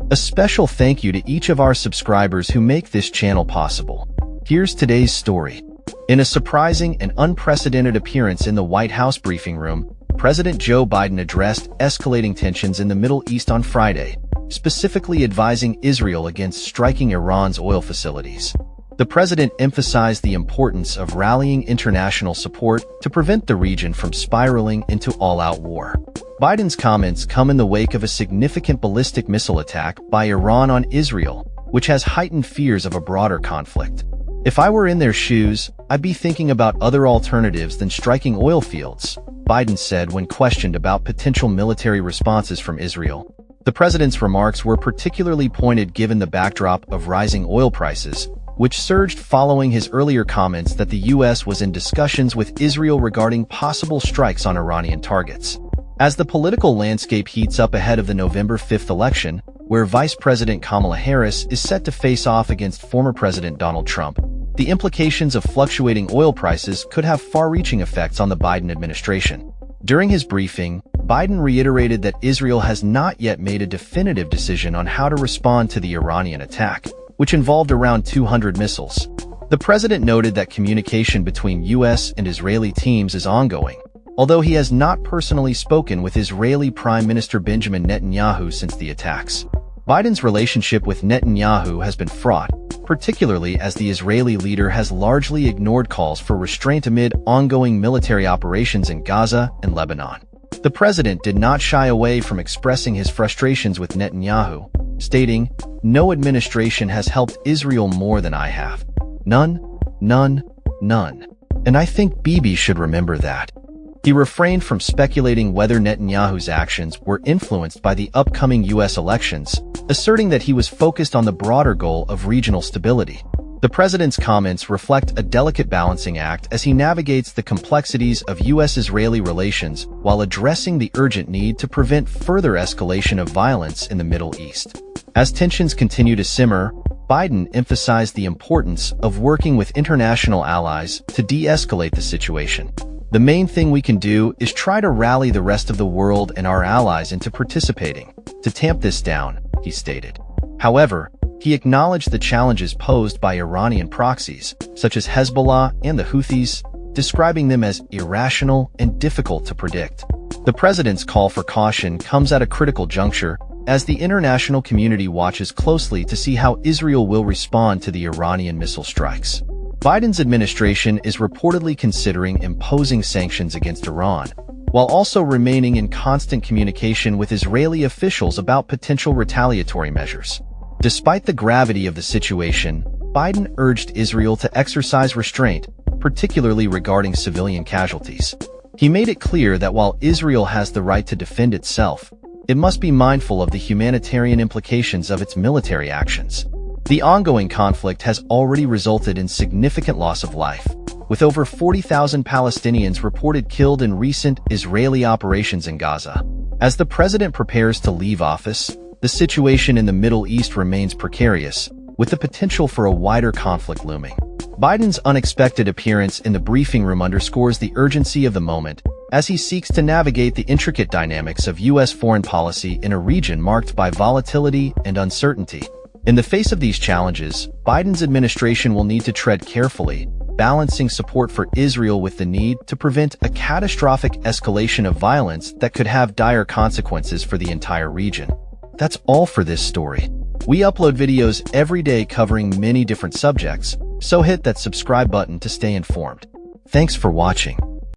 A special thank you to each of our subscribers who make this channel possible. Here's today's story. In a surprising and unprecedented appearance in the White House briefing room, President Joe Biden addressed escalating tensions in the Middle East on Friday, specifically advising Israel against striking Iran's oil facilities. The president emphasized the importance of rallying international support to prevent the region from spiraling into all-out war. Biden's comments come in the wake of a significant ballistic missile attack by Iran on Israel, which has heightened fears of a broader conflict. "If I were in their shoes, I'd be thinking about other alternatives than striking oil fields," Biden said when questioned about potential military responses from Israel. The president's remarks were particularly pointed given the backdrop of rising oil prices, which surged following his earlier comments that the U.S. was in discussions with Israel regarding possible strikes on Iranian targets. As the political landscape heats up ahead of the November 5th election, where Vice President Kamala Harris is set to face off against former President Donald Trump, the implications of fluctuating oil prices could have far-reaching effects on the Biden administration. During his briefing, Biden reiterated that Israel has not yet made a definitive decision on how to respond to the Iranian attack, which involved around 200 missiles. The president noted that communication between U.S. and Israeli teams is ongoing, although he has not personally spoken with Israeli Prime Minister Benjamin Netanyahu since the attacks. Biden's relationship with Netanyahu has been fraught, particularly as the Israeli leader has largely ignored calls for restraint amid ongoing military operations in Gaza and Lebanon. The president did not shy away from expressing his frustrations with Netanyahu, stating, "No administration has helped Israel more than I have. None, none, none. And I think Bibi should remember that." He refrained from speculating whether Netanyahu's actions were influenced by the upcoming U.S. elections, asserting that he was focused on the broader goal of regional stability. The president's comments reflect a delicate balancing act as he navigates the complexities of U.S.-Israeli relations while addressing the urgent need to prevent further escalation of violence in the Middle East. As tensions continue to simmer, Biden emphasized the importance of working with international allies to de-escalate the situation. "The main thing we can do is try to rally the rest of the world and our allies into participating to tamp this down," he stated. However, he acknowledged the challenges posed by Iranian proxies, such as Hezbollah and the Houthis, describing them as irrational and difficult to predict. The president's call for caution comes at a critical juncture, as the international community watches closely to see how Israel will respond to the Iranian missile strikes. Biden's administration is reportedly considering imposing sanctions against Iran, while also remaining in constant communication with Israeli officials about potential retaliatory measures. Despite the gravity of the situation, Biden urged Israel to exercise restraint, particularly regarding civilian casualties. He made it clear that while Israel has the right to defend itself, it must be mindful of the humanitarian implications of its military actions. The ongoing conflict has already resulted in significant loss of life, with over 40,000 Palestinians reported killed in recent Israeli operations in Gaza. As the president prepares to leave office, the situation in the Middle East remains precarious, with the potential for a wider conflict looming. Biden's unexpected appearance in the briefing room underscores the urgency of the moment, as he seeks to navigate the intricate dynamics of U.S. foreign policy in a region marked by volatility and uncertainty. In the face of these challenges, Biden's administration will need to tread carefully, balancing support for Israel with the need to prevent a catastrophic escalation of violence that could have dire consequences for the entire region. That's all for this story. We upload videos every day covering many different subjects, so hit that subscribe button to stay informed. Thanks for watching.